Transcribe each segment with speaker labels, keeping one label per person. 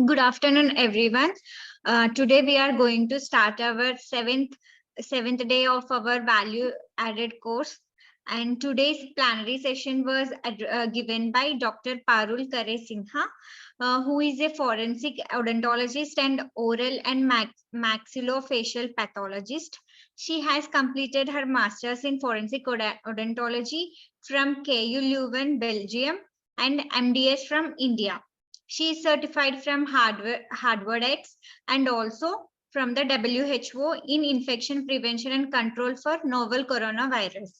Speaker 1: Good afternoon, everyone. Today we are going to start our seventh day of our value added course. And today's plenary session was given by Dr. Parul Kare Singha, who is a forensic odontologist and oral and maxillofacial pathologist. She has completed her master's in forensic odontology from KU Leuven, Belgium, and MDS from India. She is certified from HardwardX and also from the WHO in infection prevention and control for novel coronavirus.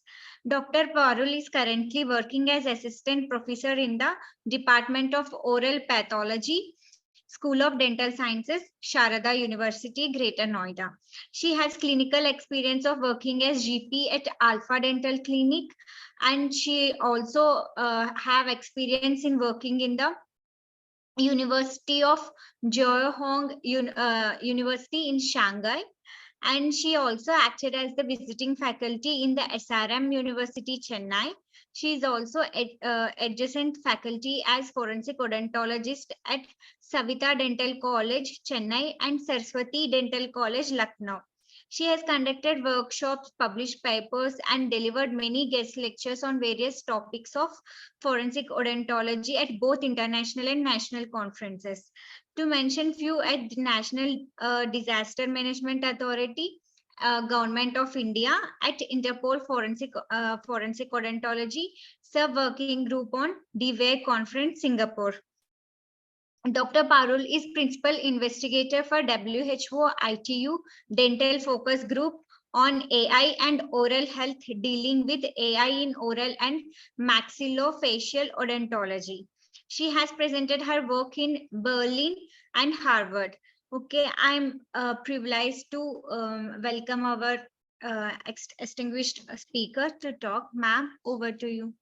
Speaker 1: Dr. Parul is currently working as assistant professor in the Department of Oral Pathology, School of Dental Sciences, Sharada University, Greater Noida. She has clinical experience of working as GP at Alpha Dental Clinic, and she also have experience in working in the University of Johong University in Shanghai, and she also acted as the visiting faculty in the SRM University Chennai. She is also adjacent faculty as forensic odontologist at Savita Dental College Chennai and Saraswati Dental College Lucknow. She has conducted workshops, published papers, and delivered many guest lectures on various topics of forensic odontology at both international and national conferences. To mention few, at the National Disaster Management Authority, Government of India, at Interpol Forensic Odontology, Sub-Working Group on DVA Conference, Singapore. Dr. Parul is principal investigator for WHO ITU Dental Focus Group on AI and oral health, dealing with AI in oral and maxillofacial odontology. She has presented her work in Berlin and Harvard. Okay, I'm privileged to welcome our distinguished speaker to talk. Ma'am, over to you.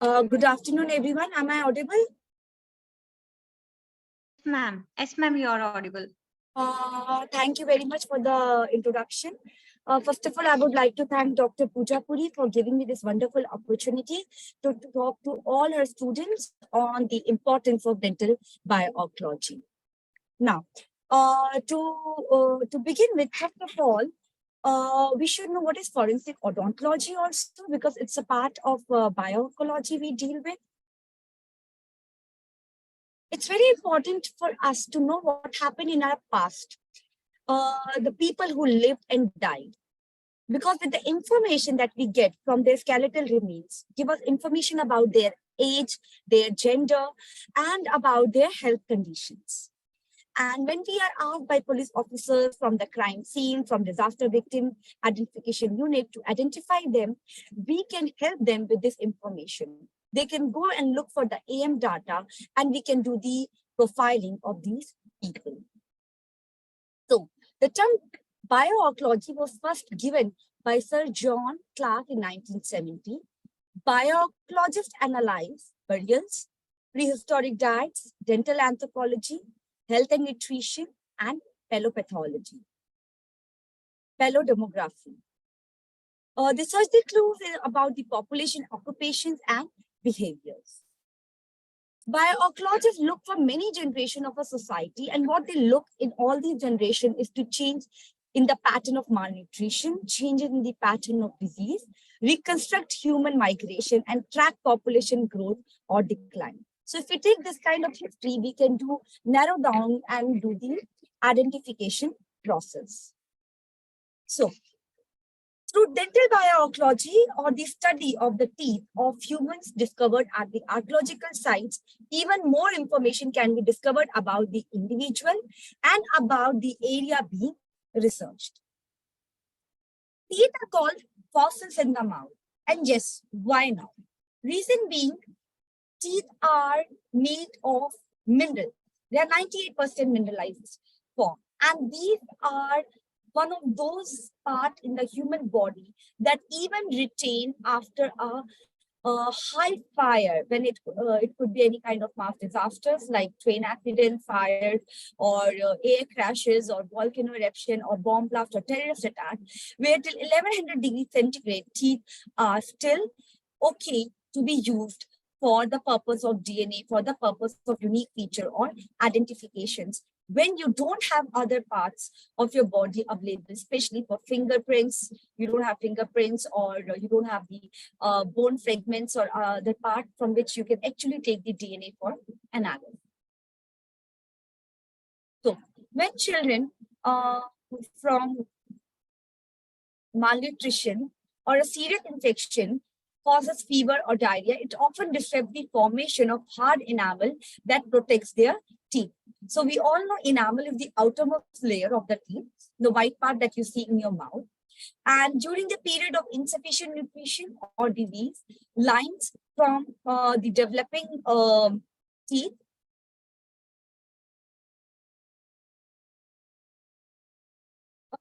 Speaker 2: Good afternoon, everyone. Am I audible?
Speaker 1: Ma'am, yes, ma'am, you are audible.
Speaker 2: Thank you very much for the introduction. First of all, I would like to thank Dr. Pooja Puri for giving me this wonderful opportunity to talk to all her students on the importance of dental bioarchaeology. Now, to begin with, first of all, we should know what is forensic odontology also, because it's a part of bioarchaeology we deal with. It's very important for us to know what happened in our past, the people who lived and died. Because with the information that we get from their skeletal remains, give us information about their age, their gender, and about their health conditions. And when we are asked by police officers from the crime scene, from disaster victim identification unit to identify them, we can help them with this information. They can go and look for the AM data, and we can do the profiling of these people. So the term bioarchaeology was first given by Sir John Clarke in 1970. Bioarchaeologists analyze burials, prehistoric diets, dental anthropology, health and nutrition, and paleopathology, paleo-demography. They search the clues about the population, occupations, and behaviors. Bioarchaeologists look for many generations of a society, and what they look in all these generations is to change in the pattern of malnutrition, changes in the pattern of disease, reconstruct human migration, and track population growth or decline. So if we take this kind of history, we can narrow down and do the identification process. So through dental bioarchaeology, or the study of the teeth of humans discovered at the archaeological sites, even more information can be discovered about the individual and about the area being researched. Teeth are called fossils in the mouth. And yes, why not? Reason being, teeth are made of mineral. They are 98% mineralized form. And these are one of those parts in the human body that even retain after a high fire, when it could be any kind of mass disasters like train accident, fires, or air crashes, or volcano eruption, or bomb blast, or terrorist attack, where till 1100 degrees centigrade teeth are still okay to be used for the purpose of DNA, for the purpose of unique feature or identifications. When you don't have other parts of your body available, especially for fingerprints, you don't have fingerprints, or you don't have the bone fragments or the part from which you can actually take the DNA for analysis. So when children from malnutrition or a serious infection causes fever or diarrhea, it often disrupts the formation of hard enamel that protects their teeth. So we all know enamel is the outermost layer of the teeth, the white part that you see in your mouth. And during the period of insufficient nutrition or disease, lines from the developing teeth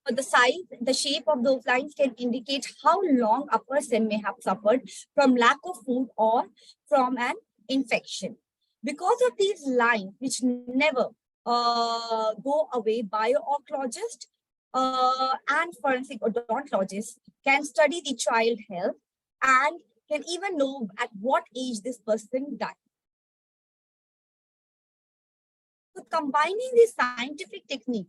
Speaker 2: the size, the shape of those lines can indicate how long a person may have suffered from lack of food or from an infection. Because of these lines, which never go away, bio-oncologists and forensic odontologists can study the child health and can even know at what age this person died. So combining the scientific technique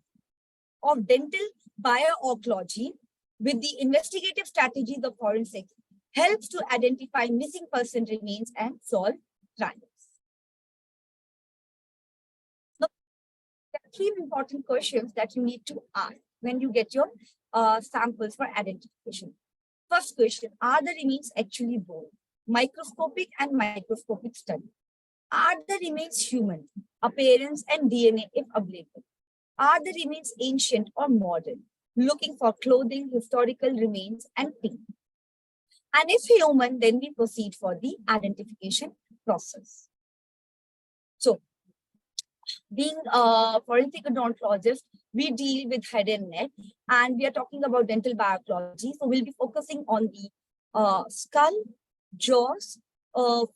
Speaker 2: of dental bio-oncology with the investigative strategies of forensics helps to identify missing person remains and solve crimes. So there are three important questions that you need to ask when you get your samples for identification. First question, are the remains actually bone? Microscopic and microscopic study. Are the remains human? Appearance and DNA if available. Are the remains ancient or modern? Looking for clothing, historical remains, and teeth. And if human, then we proceed for the identification process. So, being a forensic odontologist, we deal with head and neck, and we are talking about dental bio-oncology. So, we'll be focusing on the skull, jaws,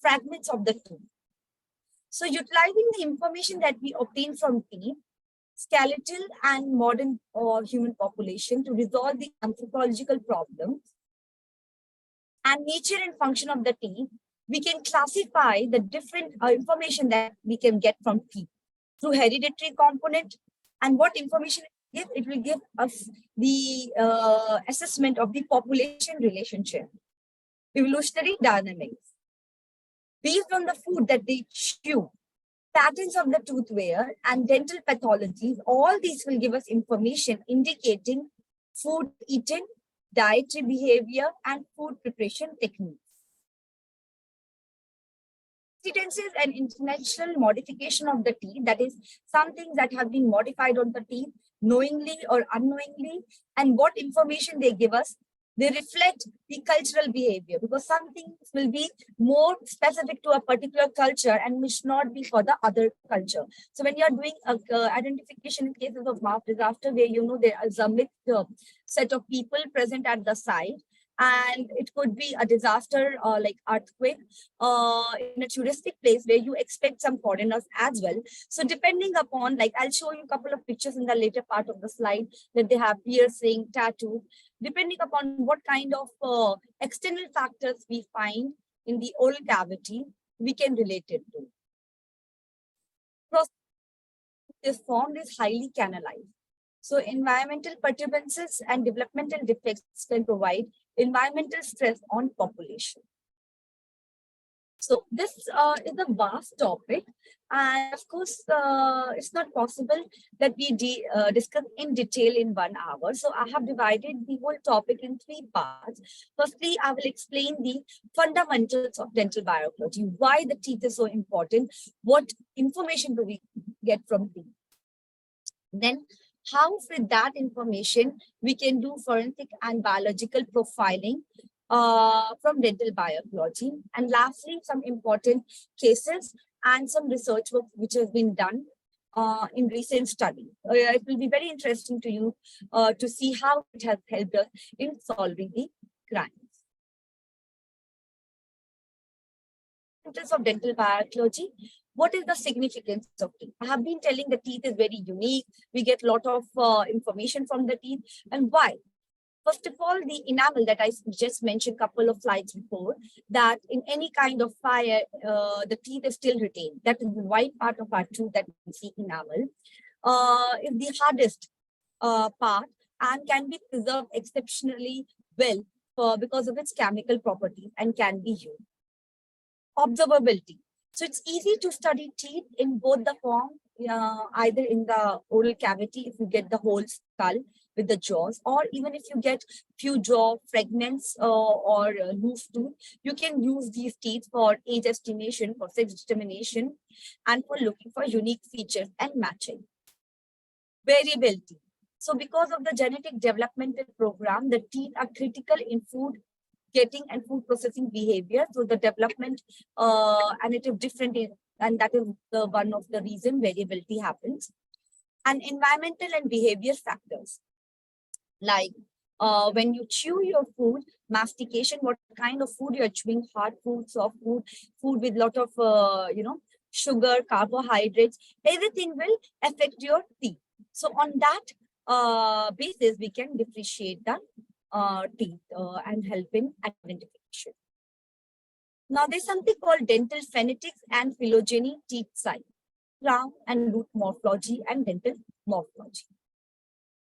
Speaker 2: fragments of the tooth. So, utilizing the information that we obtain from teeth, skeletal and modern human population to resolve the anthropological problems and nature and function of the teeth, we can classify the different information that we can get from teeth through hereditary component. And what information it will give us the assessment of the population relationship, evolutionary dynamics. Based on the food that they chew, patterns of the tooth wear, and dental pathologies, all these will give us information indicating food eaten, dietary behavior, and food preparation techniques. Incidences and international modification of the teeth, that is, some things that have been modified on the teeth, knowingly or unknowingly, and what information they give us. They reflect the cultural behavior, because some things will be more specific to a particular culture and which not be for the other culture. So when you're doing identification in cases of mass disaster, where you know there is a mixed set of people present at the site, and it could be a disaster like earthquake in a touristic place where you expect some foreigners as well. So depending upon, like I'll show you a couple of pictures in the later part of the slide, that they have piercing, tattoo. Depending upon what kind of external factors we find in the oral cavity, we can relate it to. This form is highly canalized. So environmental perturbances and developmental defects can provide environmental stress on population. So this is a vast topic, and of course, it's not possible that we discuss in detail in 1 hour. So I have divided the whole topic in 3 parts. Firstly, I will explain the fundamentals of dental bio-oncology, why the teeth is so important, what information do we get from teeth. Then how with that information we can do forensic and biological profiling from dental bio-oncology. And lastly, some important cases and some research work which has been done in recent study. It will be very interesting to you to see how it has helped us in solving the crimes. Of dental bio-oncology. What is the significance of teeth? I have been telling the teeth is very unique. We get a lot of information from the teeth. And why? First of all, the enamel that I just mentioned a couple of slides before, that in any kind of fire, the teeth is still retained. That is the white part of our tooth that we see enamel. Is the hardest part and can be preserved exceptionally well because of its chemical properties and can be used. Observability. So it's easy to study teeth in both the form, either in the oral cavity, if you get the whole skull with the jaws, or even if you get few jaw fragments or loose tooth, you can use these teeth for age estimation, for sex determination, and for looking for unique features and matching. Variability. So because of the genetic developmental program, the teeth are critical in food getting and food processing behavior. So the development and it is different, and that is the one of the reason variability happens. And environmental and behavior factors, like when you chew your food, mastication, what kind of food you're chewing, hard food, soft food, food with lot of sugar, carbohydrates, everything will affect your teeth. So on that basis, we can differentiate the teeth and help in identification. Now there's something called dental phonetics and phylogeny, teeth size, crown and root morphology, and dental morphology.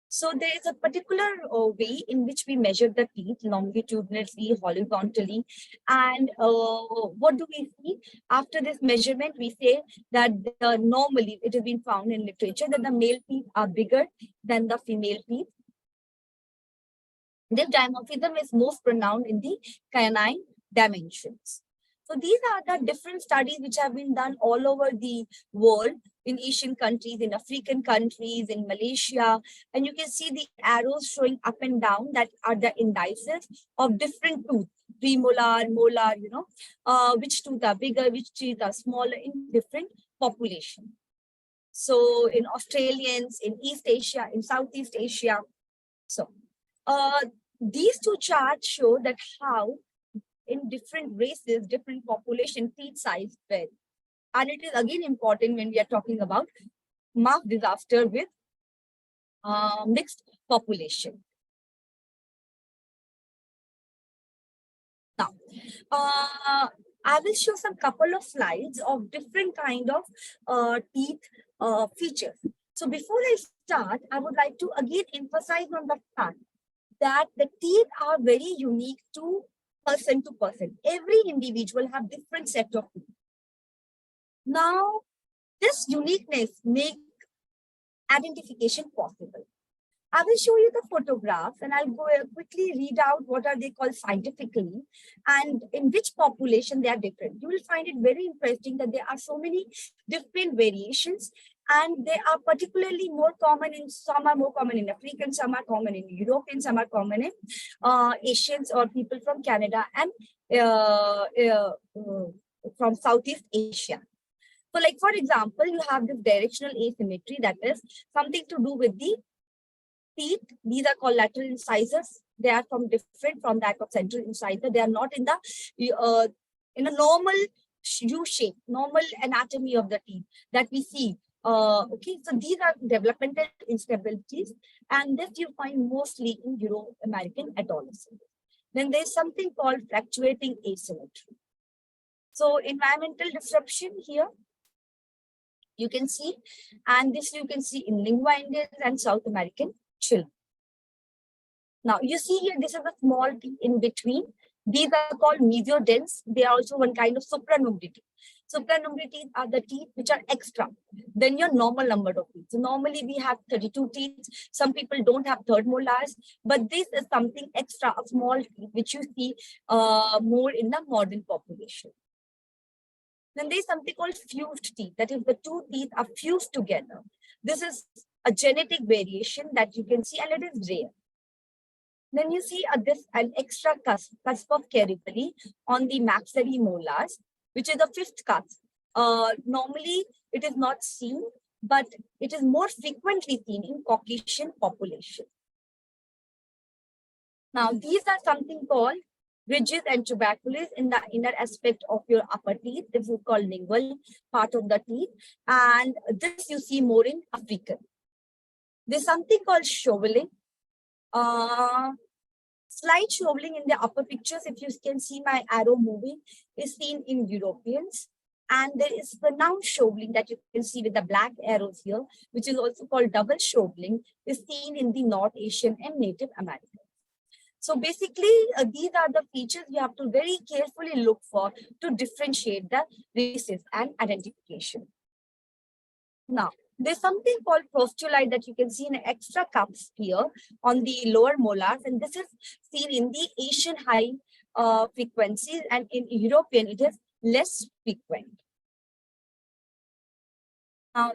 Speaker 2: So there is a particular way in which we measure the teeth, longitudinally, horizontally. And what do we see? After this measurement, we say that normally it has been found in literature that the male teeth are bigger than the female teeth. This dimorphism is most pronounced in the canine dimensions. So these are the different studies which have been done all over the world, in Asian countries, in African countries, in Malaysia. And you can see the arrows showing up and down that are the indices of different tooth, premolar, molar, which tooth are bigger, which teeth are smaller in different population. So in Australians, in East Asia, in Southeast Asia. So these two charts show that how in different races, different population, teeth size vary. And it is again important when we are talking about mass disaster with mixed population. Now, I will show some couple of slides of different kind of teeth features. So before I start, I would like to again emphasize on the fact that the teeth are very unique to person. Every individual have different set of teeth. Now, this uniqueness makes identification possible. I will show you the photographs and I'll go quickly read out what are they called scientifically and in which population they are different. You will find it very interesting that there are so many different variations, and they are particularly more common in, some are more common in African, some are common in European, some are common in Asians or people from Canada and from Southeast Asia. So like, for example, you have this directional asymmetry that is something to do with the teeth. These are called lateral incisors. They are different from that of central incisor. They are not in the in a normal U shape, normal anatomy of the teeth that we see. Okay, so these are developmental instabilities, and this you find mostly in Euro-American adolescents. Then there's something called fluctuating asymmetry. So environmental disruption here, you can see, and this you can see in Lingua Indians and South American children. Now you see here, this is a small teeth in between. These are called mesiodents. They are also one kind of supranumary teeth. Supranumary teeth are the teeth which are extra than your normal number of teeth. So normally we have 32 teeth. Some people don't have third molars, but this is something extra, a small teeth, which you see more in the modern population. Then there's something called fused teeth. That is, the two teeth are fused together. This is a genetic variation that you can see, and it is rare. Then you see an extra cusp of Keriperi on the maxillary molars, which is the fifth cusp. Normally, it is not seen, but it is more frequently seen in Caucasian population. Now, these are something called ridges and tubercles in the inner aspect of your upper teeth. This is called lingual part of the teeth. And this you see more in African. There's something called shoveling. Slight shoveling in the upper pictures, if you can see my arrow moving, is seen in Europeans. And there is pronounced shoveling that you can see with the black arrows here, which is also called double shoveling, is seen in the North Asian and Native American. So basically, these are the features you have to very carefully look for to differentiate the races and identification. Now, there's something called prostulite that you can see in extra cups here on the lower molars, and this is seen in the Asian high frequencies, and in European it is less frequent.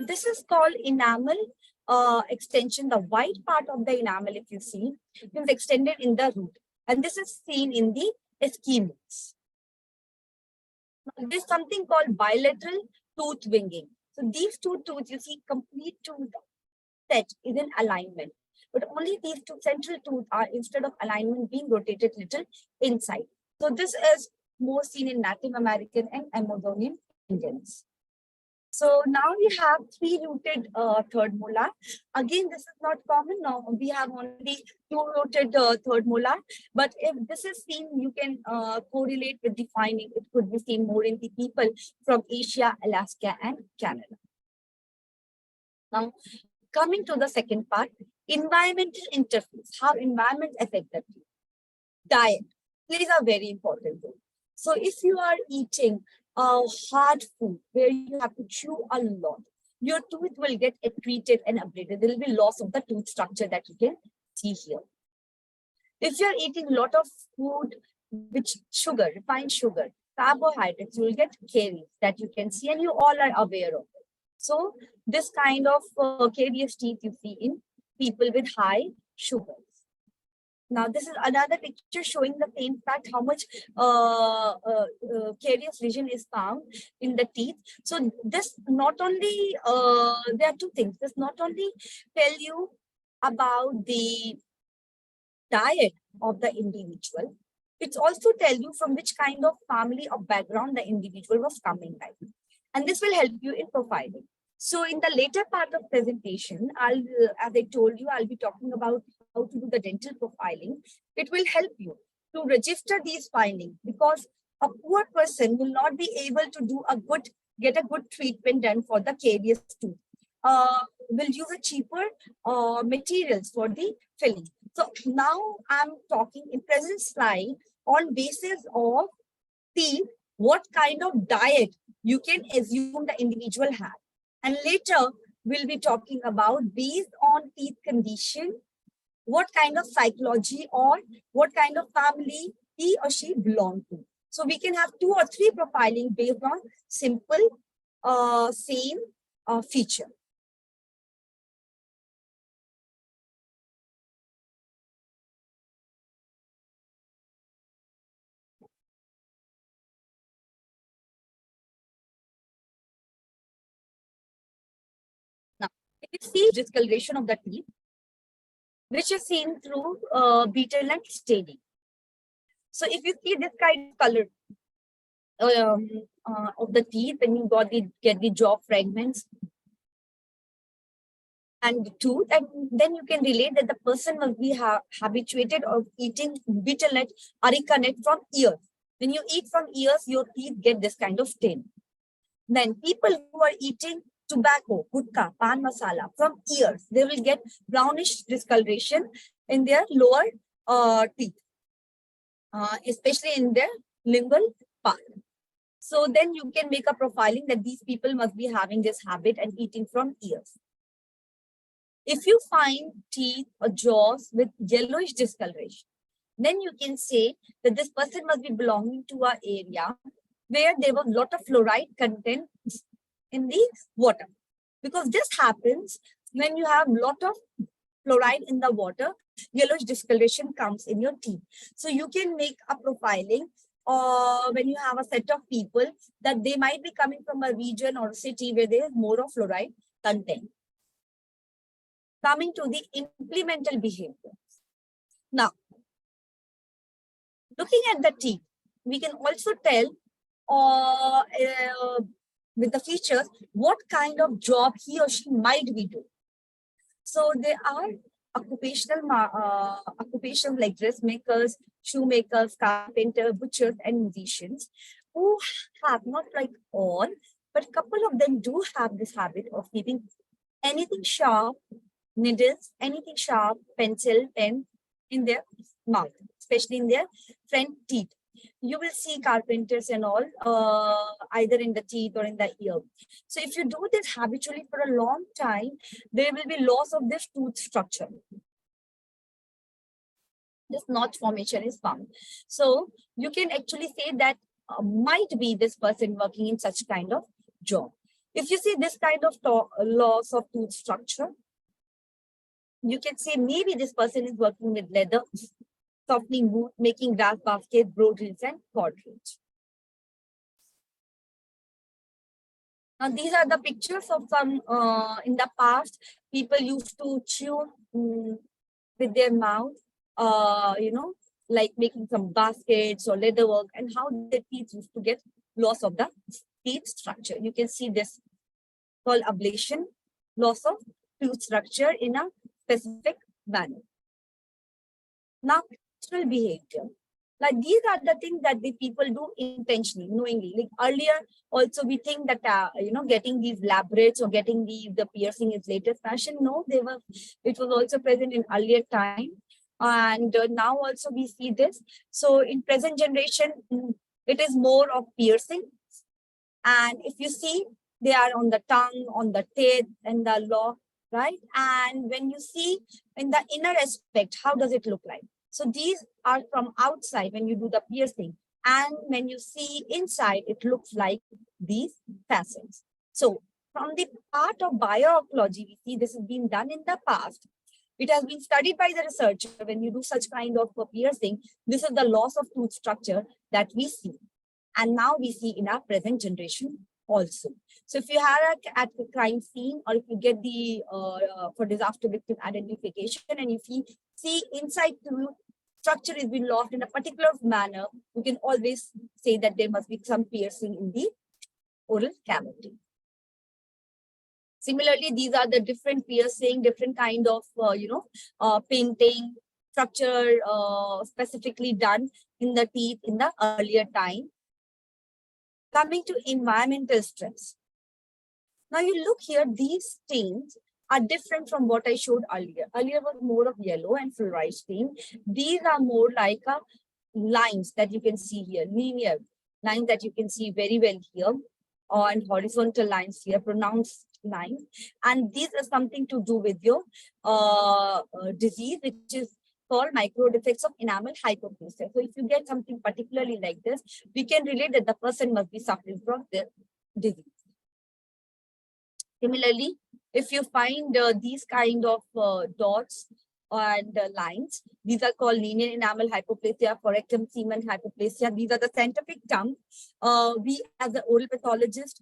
Speaker 2: This is called enamel extension. The white part of the enamel, if you see, is extended in the root, and this is seen in the Eskimos. There's something called bilateral tooth winging. So these two tooths, you see, complete tooth set is in alignment, but only these two central tooth are, instead of alignment, being rotated little inside. So this is more seen in Native American and Amazonian Indians. So now we have three-rooted third molar. Again, this is not common. Now we have only two-rooted third molar. But if this is seen, you can correlate with the finding. It could be seen more in the people from Asia, Alaska, and Canada. Now, coming to the second part, environmental interface. How environment affects the teeth. Diet plays a very important role. So if you are eating hard food where you have to chew a lot, your tooth will get accreted and abraded. There will be loss of the tooth structure that you can see here. If you're eating a lot of food with sugar, refined sugar, carbohydrates, you will get caries that you can see, and you all are aware of it. So this kind of carious teeth you see in people with high sugars. Now, this is another picture showing the same fact, how much carious lesion is found in the teeth. So this not only, there are two things. This not only tell you about the diet of the individual, it's also tell you from which kind of family or background the individual was coming by. And this will help you in profiling. So in the later part of presentation, as I told you, I'll be talking about how to do the dental profiling. It will help you to register these findings, because a poor person will not be able to get a good treatment done for the carious tooth. Will use a cheaper materials for the filling. So now I'm talking in present slide on basis of teeth, what kind of diet you can assume the individual has. And later, we'll be talking about, based on teeth condition, what kind of psychology or what kind of family he or she belongs to. So we can have 2 or 3 profiling based on simple, same feature. Now, if you see discoloration of the teeth, which is seen through Beetleland staining. So if you see this kind of color of the teeth, then you get the jaw fragments and the tooth, and then you can relate that the person must be habituated of eating betel nut, areca nut from ears. When you eat from ears, your teeth get this kind of stain. Then people who are eating tobacco, gutka, pan masala from ears, they will get brownish discoloration in their lower teeth, especially in their lingual part. So then you can make a profiling that these people must be having this habit and eating from ears. If you find teeth or jaws with yellowish discoloration, then you can say that this person must be belonging to an area where there was a lot of fluoride content in the water. Because this happens when you have a lot of fluoride in the water, yellowish discoloration comes in your teeth. So you can make a profiling when you have a set of people that they might be coming from a region or city where there is more of fluoride content. Coming to the implemental behavior. Now, looking at the teeth, we can also tell with the features what kind of job he or she might be doing. So there are occupations like dressmakers, shoemakers, carpenter, butchers, and musicians, who have, not like all, but a couple of them do have this habit of keeping anything sharp, needles, anything sharp, pencil, pen in their mouth, especially in their front teeth. You will see carpenters and all, either in the teeth or in the ear. So if you do this habitually for a long time, there will be loss of this tooth structure. This notch formation is found. So you can actually say that might be this person working in such kind of job. If you see this kind of loss of tooth structure, you can say maybe this person is working with leather, softening wood, making glass baskets, broderies, and potteries. Now, these are the pictures of some, in the past, people used to chew with their mouth, like making some baskets or leather work, and how the teeth used to get loss of the teeth structure. You can see this called ablation, loss of tooth structure in a specific manner. Now, natural behavior. Like these are the things that the people do intentionally, knowingly. Like earlier, also we think that getting these lab rates or getting the piercing is latest fashion. No, it was also present in earlier time, and now also we see this. So in present generation, it is more of piercing, and if you see, they are on the tongue, on the teeth, and the jaw, right? And when you see in the inner aspect, how does it look like? So these are from outside when you do the piercing. And when you see inside, it looks like these facets. So from the part of bioarchaeology, we see this has been done in the past. It has been studied by the researcher. When you do such kind of piercing, this is the loss of tooth structure that we see. And now we see in our present generation also. So if you are at the crime scene, or if you get the for disaster victim identification, and if you see inside tooth structure is being lost in a particular manner, you can always say that there must be some piercing in the oral cavity. Similarly, these are the different piercing, different kind of painting structure specifically done in the teeth in the earlier time. Coming to environmental stress. Now you look here, these stains are different from what I showed earlier. Earlier was more of yellow and fluoride stain. These are more like lines that you can see here, linear lines that you can see very well here, and horizontal lines here, pronounced lines. And these are something to do with your disease, which is called micro defects of enamel hypoplasia. So if you get something particularly like this, we can relate that the person must be suffering from the disease. Similarly, if you find these kind of dots and lines, these are called linear enamel hypoplasia, foramen semen hypoplasia. These are the scientific terms. We as an oral pathologist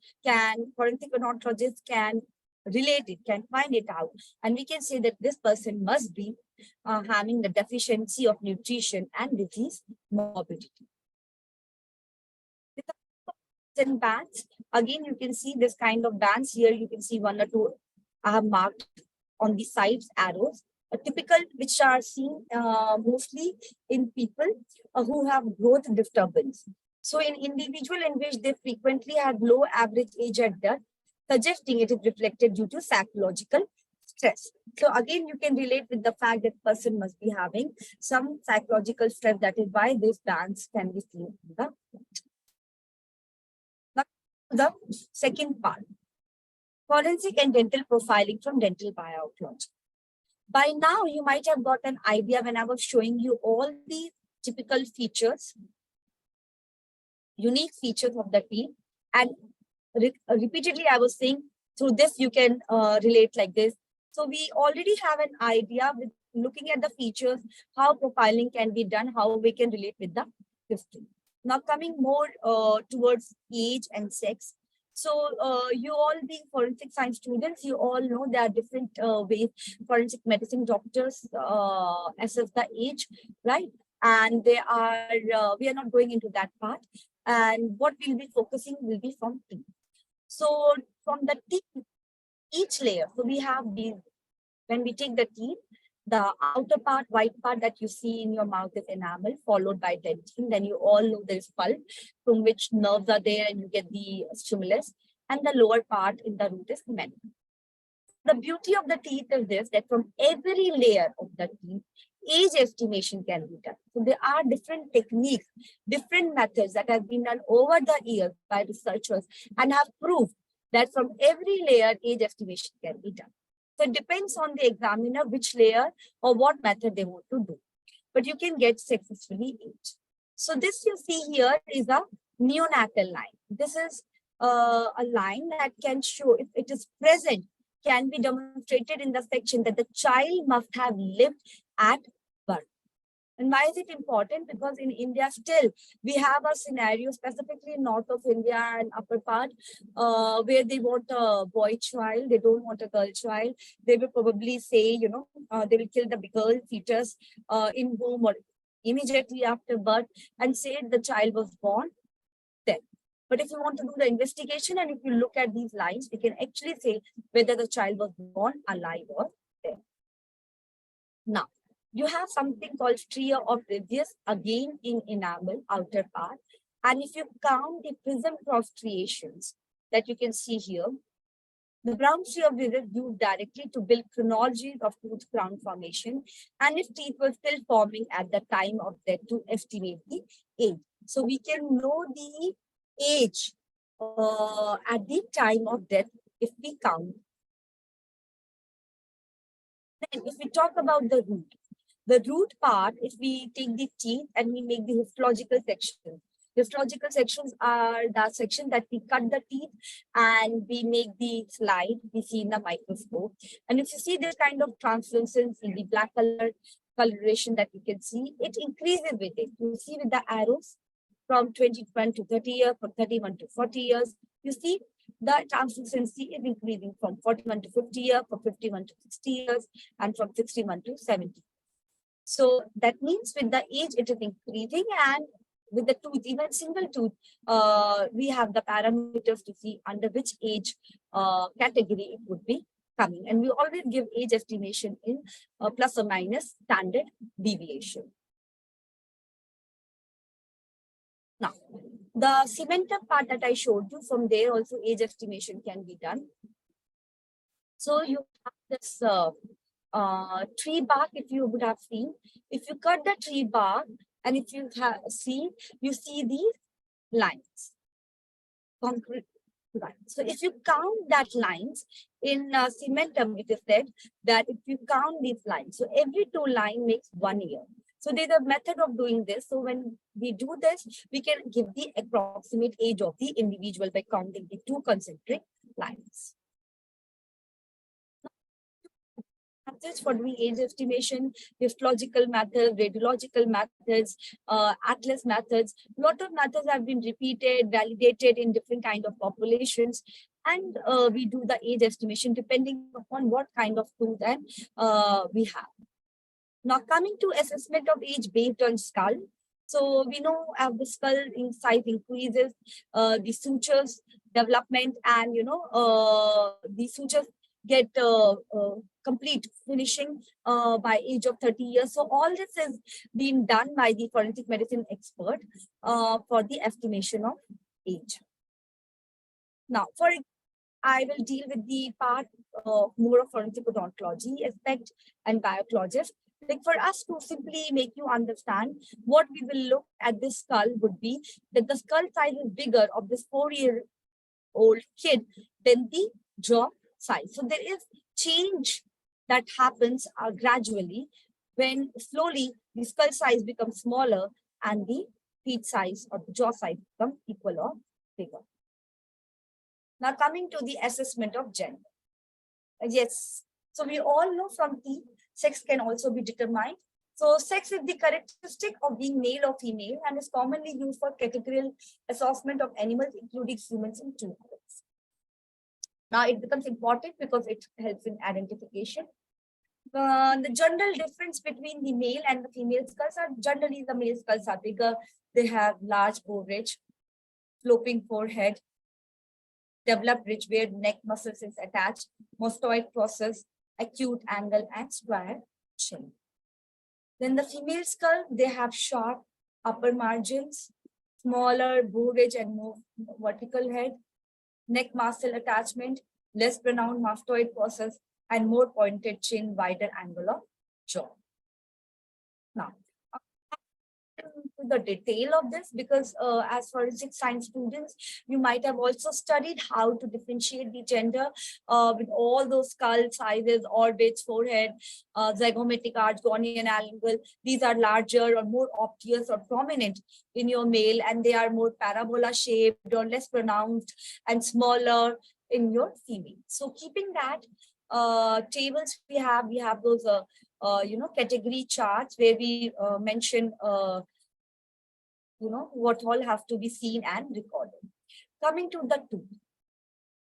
Speaker 2: forensic odontologist can relate it, can find it out. And we can say that this person must be having the deficiency of nutrition and disease morbidity. And bands, again, you can see this kind of bands here. You can see one or two I have marked on the sides arrows, typical, which are seen mostly in people who have growth disturbance. So in individual in which they frequently have low average age at death, suggesting it is reflected due to psychological stress. So again, you can relate with the fact that person must be having some psychological stress. That is why these bands can be seen in the the second part, forensic and dental profiling from dental bioarchaeology. By now, you might have got an idea when I was showing you all the typical features, unique features of the teeth. And repeatedly, I was saying through this, you can relate like this. So we already have an idea with looking at the features, how profiling can be done, how we can relate with the history. Now coming more towards age and sex. So you all being forensic science students, you all know there are different ways forensic medicine doctors assess the age, right? And they are, we are not going into that part. And what we'll be focusing will be from teeth. So from the teeth, each layer, so we have these, when we take the teeth, The outer part, white part that you see in your mouth is enamel, followed by dentine. Then you all know there is pulp from which nerves are there and you get the stimulus. And the lower part in the root is membrane. The beauty of the teeth is this, that from every layer of the teeth, age estimation can be done. So there are different techniques, different methods that have been done over the years by researchers and have proved that from every layer, age estimation can be done. So it depends on the examiner which layer or what method they want to do. But you can get successfully age. So this you see here is a neonatal line. This is a line that can show if it is present, can be demonstrated in the section that the child must have lived at birth. And why is it important? Because in India still we have a scenario, specifically in north of India and upper part, where they want a boy child, they don't want a girl child. They will probably say, they will kill the girl fetus in womb or immediately after birth and say the child was born then. But if you want to do the investigation and if you look at these lines, we can actually say whether the child was born alive or dead. Now, you have something called stria of Regius again in enamel, outer part. And if you count the prism cross striations that you can see here, the brown stria of Regius used directly to build chronologies of tooth crown formation and if teeth were still forming at the time of death to estimate the age. So we can know the age at the time of death if we count. Then if we talk about the root part, if we take the teeth and we make the histological sections. Histological sections are the section that we cut the teeth and we make the slide we see in the microscope. And if you see this kind of translucence in the black coloration that you can see, it increases with it. You see with the arrows from 21 to 30 years, from 31 to 40 years, you see the translucency is increasing from 41 to 50 years, from 51 to 60 years, and from 61 to 70. So that means with the age, it is increasing, and with the tooth, even single tooth, we have the parameters to see under which age category it would be coming. And we always give age estimation in plus or minus standard deviation. Now, the cementum part that I showed you, from there also age estimation can be done. So you have this tree bark, if you would have seen. If you cut the tree bark and if you see these lines, concrete lines. So if you count that lines in cementum, it is said that if you count these lines, so every 2 lines makes 1 year. So there's a method of doing this. So when we do this, we can give the approximate age of the individual by counting the 2 concentric lines. Methods for doing age estimation, histological methods, radiological methods, atlas methods. A lot of methods have been repeated, validated in different kind of populations. And we do the age estimation depending upon what kind of tooth and we have. Now coming to assessment of age based on skull. So we know as the skull in size increases, the sutures development and the sutures get complete finishing by age of 30 years. So all this is being done by the forensic medicine expert for the estimation of age. Now, I will deal with the part more of forensic odontology aspect and bioclogist. Like for us to simply make you understand what we will look at this skull would be that the skull size is bigger of this 4-year-old kid than the jaw size. So there is change that happens gradually when slowly the skull size becomes smaller and the teeth size or the jaw size becomes equal or bigger. Now coming to the assessment of gender. Yes, so we all know from teeth, sex can also be determined. So sex is the characteristic of being male or female and is commonly used for categorical assessment of animals, including humans and children. Now it becomes important because it helps in identification. The general difference between the male and the female skulls are generally the male skulls are bigger. They have large bow ridge, sloping forehead, developed ridge where neck muscles is attached, mastoid process, acute angle and square chin. Then the female skull, they have sharp upper margins, smaller bow ridge and more vertical head, neck muscle attachment, less pronounced mastoid process, and more pointed chin, wider angle of jaw. Now, to the detail of this, because as forensic science students, you might have also studied how to differentiate the gender with all those skull sizes, orbits, forehead, zygomatic arch, Gonian angle. These are larger or more obtuse or prominent in your male, and they are more parabola shaped or less pronounced and smaller in your female. So keeping that tables, we have those category charts where we mention what all have to be seen and recorded. Coming to the tooth,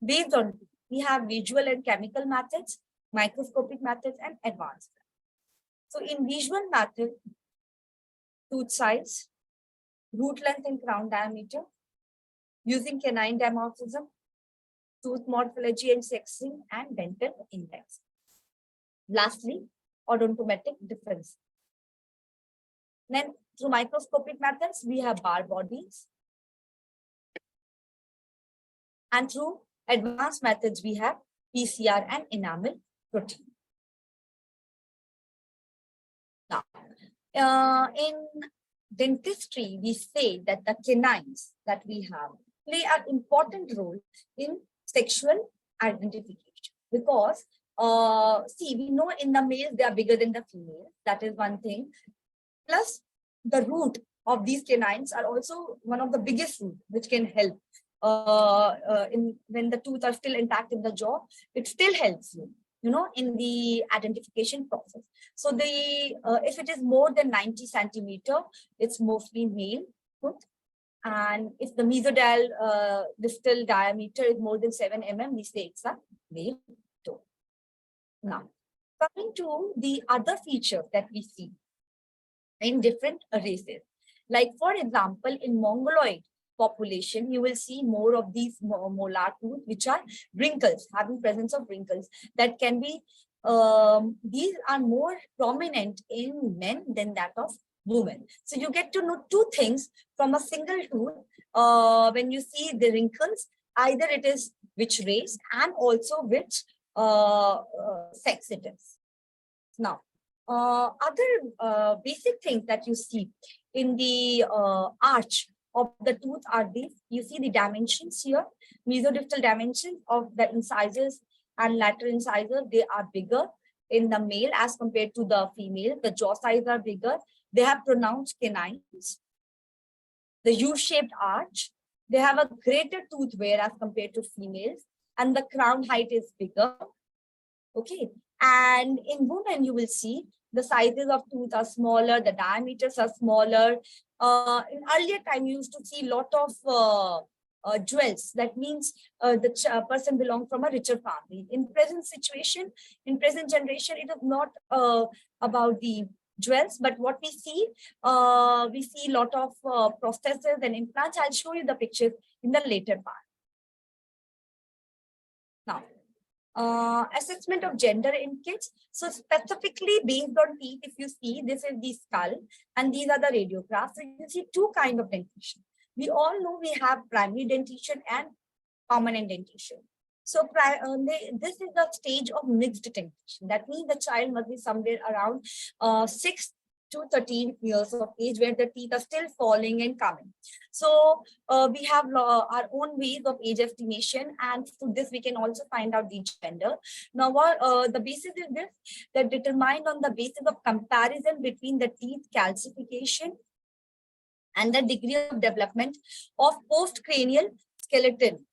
Speaker 2: based on tooth, we have visual and chemical methods, microscopic methods, and advanced. So in visual method, tooth size, root length and crown diameter, using canine dimorphism, tooth morphology and sexing, and dental index. Lastly, odontometric difference. Then through microscopic methods, we have bar bodies. And through advanced methods, we have PCR and enamel protein. Now, in dentistry, we say that the canines that we have play an important role in sexual identification, because see, we know in the males they are bigger than the females. That is one thing. Plus, the root of these canines are also one of the biggest root which can help when the teeth are still intact in the jaw. It still helps you, in the identification process. So if it is more than 90 centimeter, it's mostly male tooth. And if the mesodial distal diameter is more than 7 mm, we say it's a male tooth. Now, coming to the other features that we see in different races. Like, for example, in Mongoloid population, you will see more of these molar tooth, which are wrinkles, having presence of wrinkles that can be, these are more prominent in men than that of women. So you get to know two things from a single tooth when you see the wrinkles, either it is which race and also which sex it is. Now, other basic things that you see in the arch of the tooth are these. You see the dimensions here, mesodistal dimensions of the incisors and lateral incisor, they are bigger in the male as compared to the female. The jaw size are bigger. They have pronounced canines. The U-shaped arch. They have a greater tooth wear as compared to females, and the crown height is bigger. Okay, and in women, you will see the sizes of tooth are smaller, the diameters are smaller. In earlier time, you used to see a lot of jewels. That means the person belonged from a richer family. In present situation, in present generation, it is not about the jewels, but what we see a lot of prostheses and implants. I'll show you the pictures in the later part. Now, assessment of gender in kids. So specifically based on teeth, if you see, this is the skull and these are the radiographs. So you see two kinds of dentition. We all know we have primary dentition and permanent dentition. So this is the stage of mixed dentition. That means the child must be somewhere around 6 to 13 years of age, where the teeth are still falling and coming. So we have our own ways of age estimation, and through this we can also find out the gender. Now, the basis is this, that determined on the basis of comparison between the teeth calcification and the degree of development of postcranial skeleton.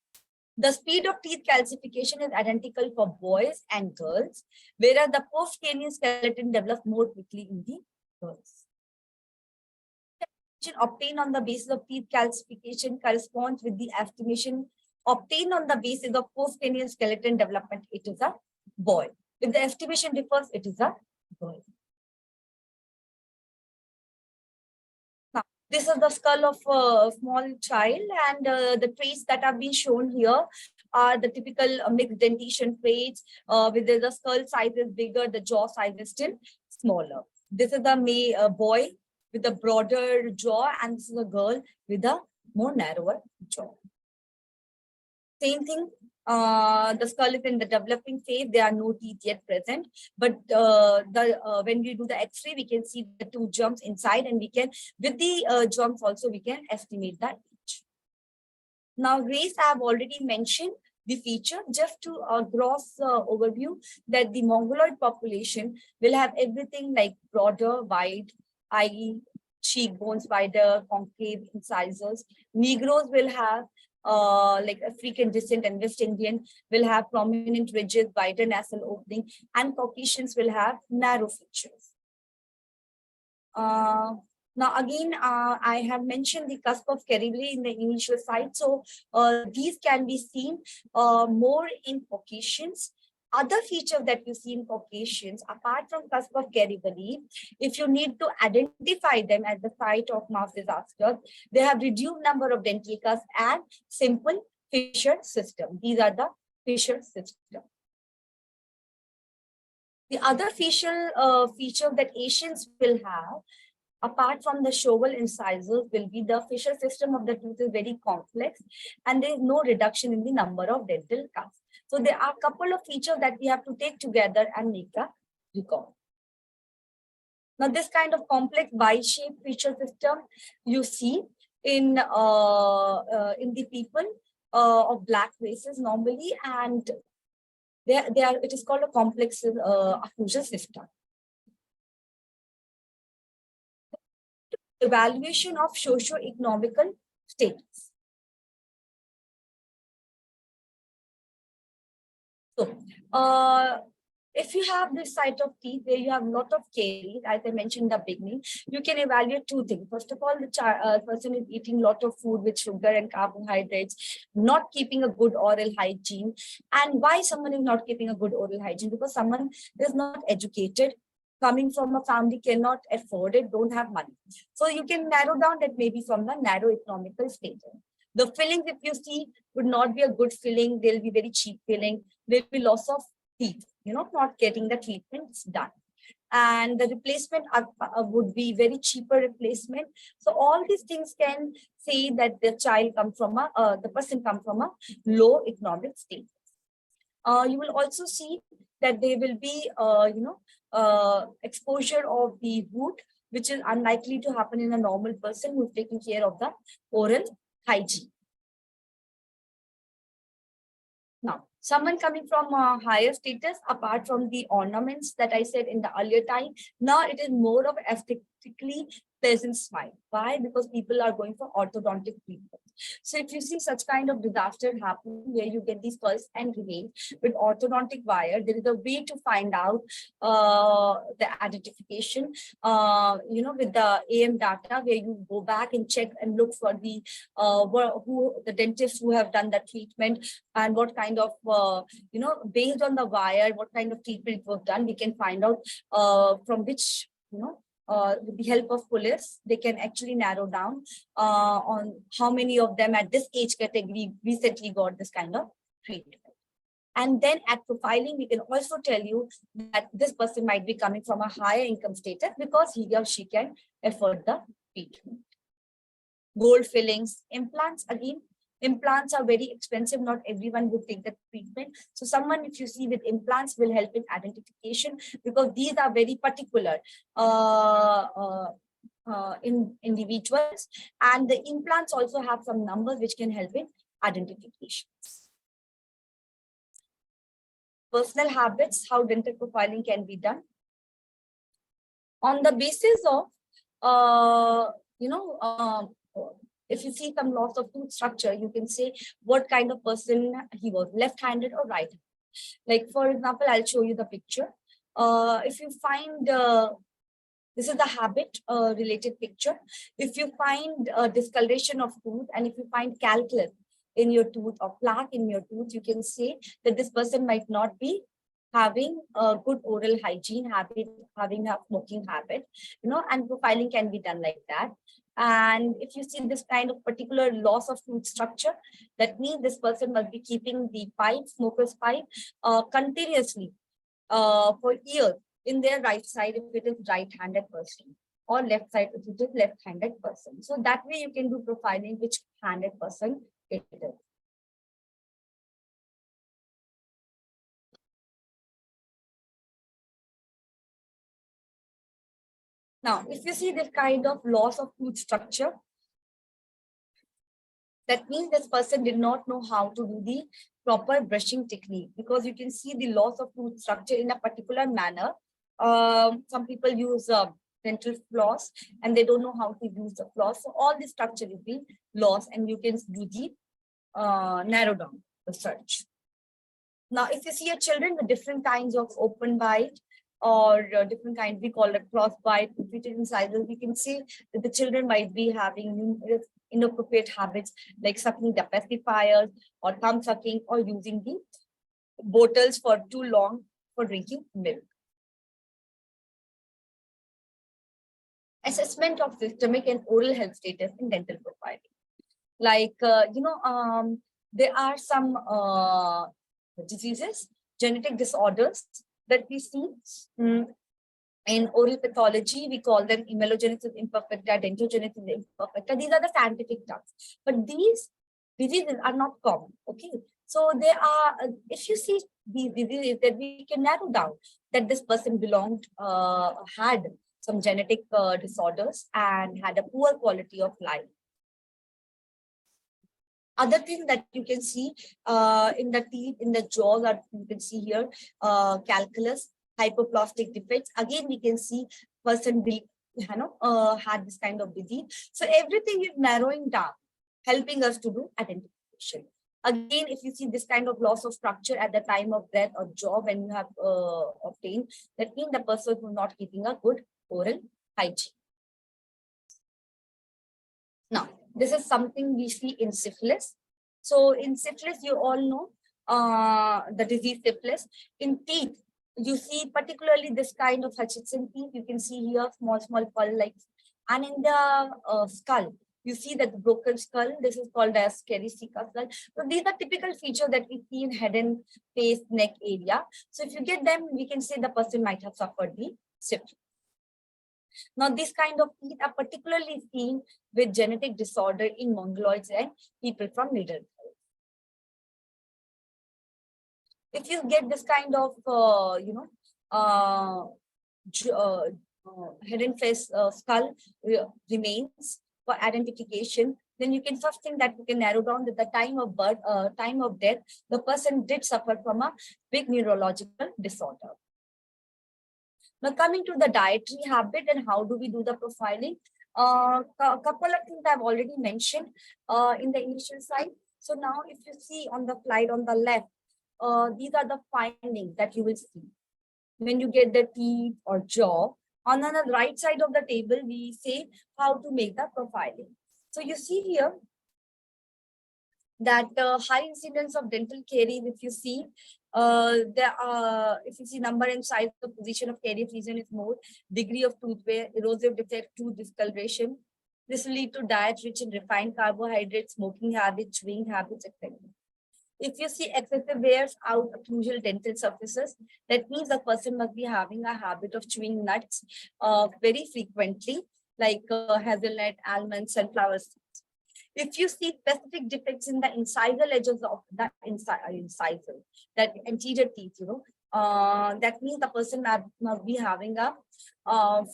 Speaker 2: The speed of teeth calcification is identical for boys and girls, whereas the postcranial skeleton develops more quickly in the girls. Obtained on the basis of teeth calcification corresponds with the estimation obtained on the basis of postcranial skeleton development. It is a boy. If the estimation differs, it is a girl. Now, this is the skull of a small child, and the traits that have been shown here are the typical mixed dentition traits, where the skull size is bigger, the jaw size is still smaller. This is a boy with a broader jaw, and this is a girl with a more narrower jaw. Same thing, the skull is in the developing phase. There are no teeth yet present, but when we do the X-ray, we can see the two jumps inside, and we can, with the jumps also, we can estimate that age. Now, race I have already mentioned the feature. Just to gross overview, that the Mongoloid population will have everything like broader, wide eye, cheekbones wider, concave incisors. Negroes will have like African descent and West Indian will have prominent ridges, wider nasal opening, and Caucasians will have narrow features. Now again, I have mentioned the cusp of Kerry-Valley in the initial site. So these can be seen more in Caucasians. Other feature that you see in Caucasians, apart from cusp of Kerry-Valley, if you need to identify them at the site of mass disaster, they have reduced number of denticles and simple fissure system. These are the fissure system. The other feature that Asians will have, apart from the shovel incisors, will be the fissure system of the tooth is very complex, and there is no reduction in the number of dental casts. So there are a couple of features that we have to take together and make a record. Now, this kind of complex Y-shaped feature system you see in the people of black races normally, and it is called a complex occlusal system. Evaluation of socio-economical status. So, if you have this site of teeth where you have a lot of caries, as I mentioned in the beginning, you can evaluate two things. First of all, the person is eating a lot of food with sugar and carbohydrates, not keeping a good oral hygiene. And why someone is not keeping a good oral hygiene? Because someone is not educated, coming from a family, cannot afford it, don't have money. So you can narrow down that maybe from the narrow economical status. The fillings, if you see, would not be a good filling. They'll be very cheap filling. There'll be loss of teeth, not getting the treatments done. And the replacement would be very cheaper replacement. So all these things can say that the child come from the person come from a low economic status. You will also see that there will be, exposure of the root, which is unlikely to happen in a normal person who's taking care of the oral hygiene. Now, someone coming from a higher status, apart from the ornaments that I said in the earlier time, now it is more of aesthetically pleasant smile. Why? Because people are going for orthodontic treatment. So if you see such kind of disaster happening where you get these skulls and remains with orthodontic wire, there is a way to find out the identification, with the AM data, where you go back and check and look for the the dentists who have done the treatment and what kind of, based on the wire, what kind of treatment was done, we can find out from which, with the help of police, they can actually narrow down on how many of them at this age category recently got this kind of treatment. And then at profiling, we can also tell you that this person might be coming from a higher income status because he or she can afford the treatment. Gold fillings, implants, again, implants are very expensive. Not everyone would take the treatment. So someone, if you see with implants, will help in identification because these are very particular in individuals. And the implants also have some numbers which can help in identification. Personal habits, how dental profiling can be done. On the basis of, if you see some loss of tooth structure, you can say what kind of person he was, left-handed or right. Like, for example, I'll show you the picture. If you find, this is the habit related picture. If you find discoloration of tooth and if you find calculus in your tooth or plaque in your tooth, you can say that this person might not be having a good oral hygiene habit, having a smoking habit, and profiling can be done like that. And if you see this kind of particular loss of tooth structure, that means this person must be keeping the pipe, smoker's pipe, continuously for years in their right side if it is right-handed person, or left side if it is left-handed person. So that way you can do profiling which handed person it is. Now, if you see this kind of loss of tooth structure, that means this person did not know how to do the proper brushing technique, because you can see the loss of tooth structure in a particular manner. Some people use dental floss and they don't know how to use the floss. So all the structure will be lost and you can do the narrow down the search. Now, if you see your children with different kinds of open bite or different kind, we call it cross bite, repeated incisors, we can see that the children might be having inappropriate habits like sucking the pacifiers or thumb sucking or using the bottles for too long for drinking milk. Assessment of systemic and oral health status in dental profiling. Like, there are some diseases, genetic disorders that we see. In oral pathology, we call them emelogenesis imperfecta, dentogenesis imperfecta. These are the scientific terms. But these diseases are not common, okay? So there are, if you see these diseases, that we can narrow down that this person had some genetic disorders and had a poor quality of life. Other thing that you can see in the teeth, in the jaws, or you can see here, calculus, hypoplastic defects. Again, we can see person had this kind of disease. So everything is narrowing down, helping us to do identification. Again, if you see this kind of loss of structure at the time of death or jaw when you have obtained, that means the person who is not keeping a good oral hygiene. Now, this is something we see in syphilis. So in syphilis, you all know the disease syphilis. In teeth, you see particularly this kind of Hutchinson teeth. You can see here small pearl like, and in the skull, you see that the broken skull. This is called as Kerisika skull. So these are typical features that we see in head and face, neck area. So if you get them, we can say the person might have suffered the syphilis. Now, this kind of teeth are particularly seen with genetic disorder in mongoloids and people from Middle East. If you get this kind of, head and face skull remains for identification, then you can first think that you can narrow down that the time of birth, time of death, the person did suffer from a big neurological disorder. Now, coming to the dietary habit and how do we do the profiling? A couple of things I've already mentioned in the initial slide. So now if you see on the slide on the left, these are the findings that you will see. When you get the teeth or jaw, on the right side of the table, we say how to make the profiling. So you see here that high incidence of dental caries, if you see, if you see number and size, the position of caries lesion is more, degree of tooth wear, erosive defect, tooth discoloration. This will lead to diet rich in refined carbohydrates, smoking habits, chewing habits, etc. If you see excessive wears out occlusal dental surfaces, that means the person must be having a habit of chewing nuts very frequently, like hazelnut, almonds, sunflower seeds. If you see specific defects in the incisal edges of that incisal, that anterior teeth, that means the person must be having a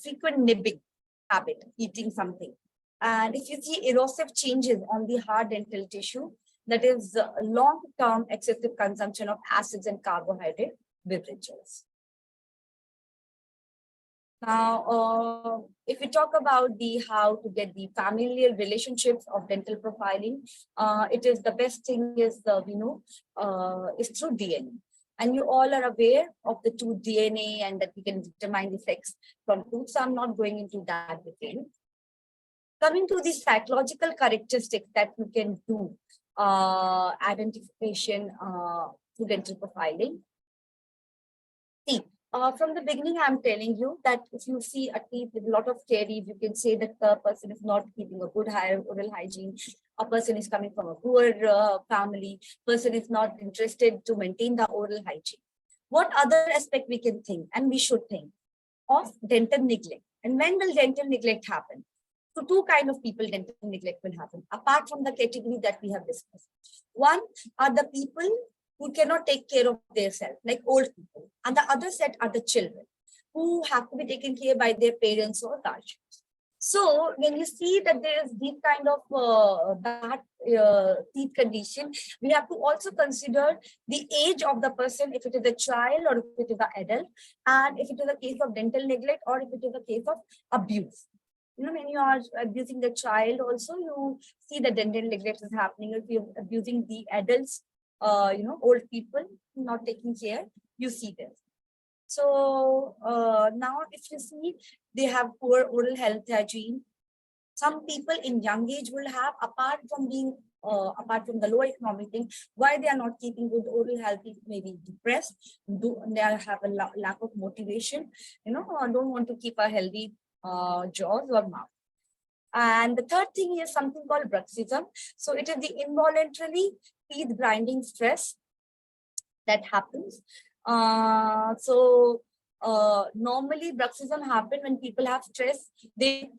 Speaker 2: frequent nibbing habit, eating something. And if you see erosive changes on the hard dental tissue, that is long-term excessive consumption of acids and carbohydrate beverages. Now, if we talk about the how to get the familial relationships of dental profiling, it is the best thing is we know is through DNA. And you all are aware of the tooth DNA and that we can determine the sex from tooth. So I'm not going into that detail. Coming to the psychological characteristics that you can do identification through dental profiling. From the beginning, I'm telling you that if you see a teeth with a lot of caries, you can say that the person is not keeping a good oral hygiene. A person is coming from a poor family. Person is not interested to maintain the oral hygiene. What other aspect we can think and we should think of dental neglect? And when will dental neglect happen? So two kind of people dental neglect will happen, apart from the category that we have discussed. One are the people who cannot take care of themselves, like old people. And the other set are the children who have to be taken care by their parents or guardians. So when you see that there is this kind of bad teeth condition, we have to also consider the age of the person, if it is a child or if it is an adult, and if it is a case of dental neglect or if it is a case of abuse. You know, when you are abusing the child also, you see the dental neglect is happening. If you're abusing the adults, old people not taking care, you see this. So now if you see, they have poor oral health hygiene. Some people in young age will have, apart from the low economic thing, why they are not keeping good oral health, maybe depressed, they have a lack of motivation, don't want to keep a healthy jaws or mouth. And the third thing is something called bruxism. So it is the involuntarily teeth grinding stress that happens. Normally bruxism happen when people have stress. They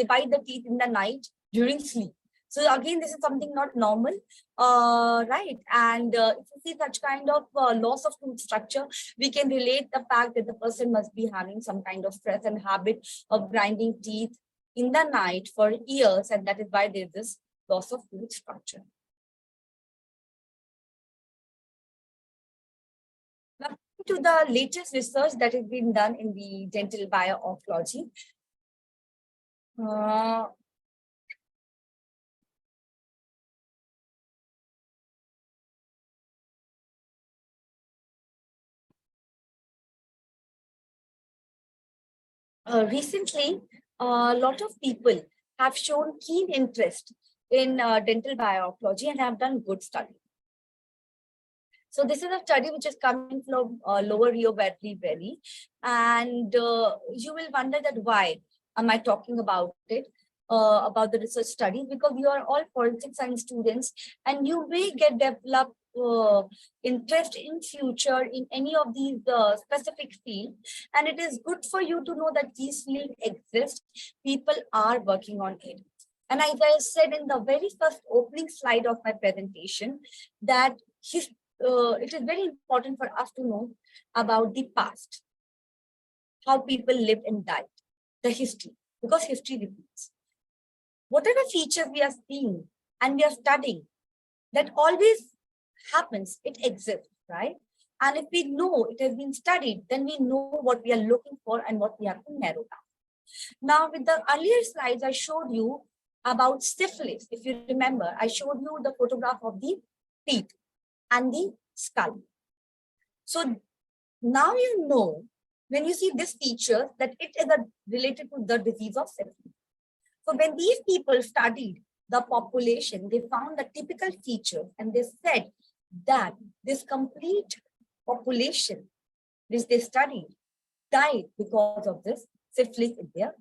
Speaker 2: bite the teeth in the night during sleep. So again, this is something not normal, right? And if you see such kind of loss of tooth structure, we can relate the fact that the person must be having some kind of stress and habit of grinding teeth in the night for years, and that is why there is this loss of tooth structure. Now, to the latest research that has been done in the dental bio-oncology. Recently, a lot of people have shown keen interest in dental bio-oncology and have done good study. So this is a study which is coming from Lower Rio Valley, and you will wonder that why am I talking about it, about the research study, because you are all forensic science students and you may get developed interest in future in any of these specific field, and it is good for you to know that these fields exist, people are working on it. And as I said in the very first opening slide of my presentation, that it is very important for us to know about the past, how people lived and died, the history, because history repeats. Whatever features we are seeing and we are studying, that always happens, it exists, right? And if we know it has been studied, then we know what we are looking for and what we have to narrow down. Now, with the earlier slides, I showed you about syphilis. If you remember, I showed you the photograph of the teeth and the skull. So now you know, when you see this feature, that it is related to the disease of syphilis. So when these people studied the population, they found the typical features, and they said that this complete population which they studied died because of this syphilis in their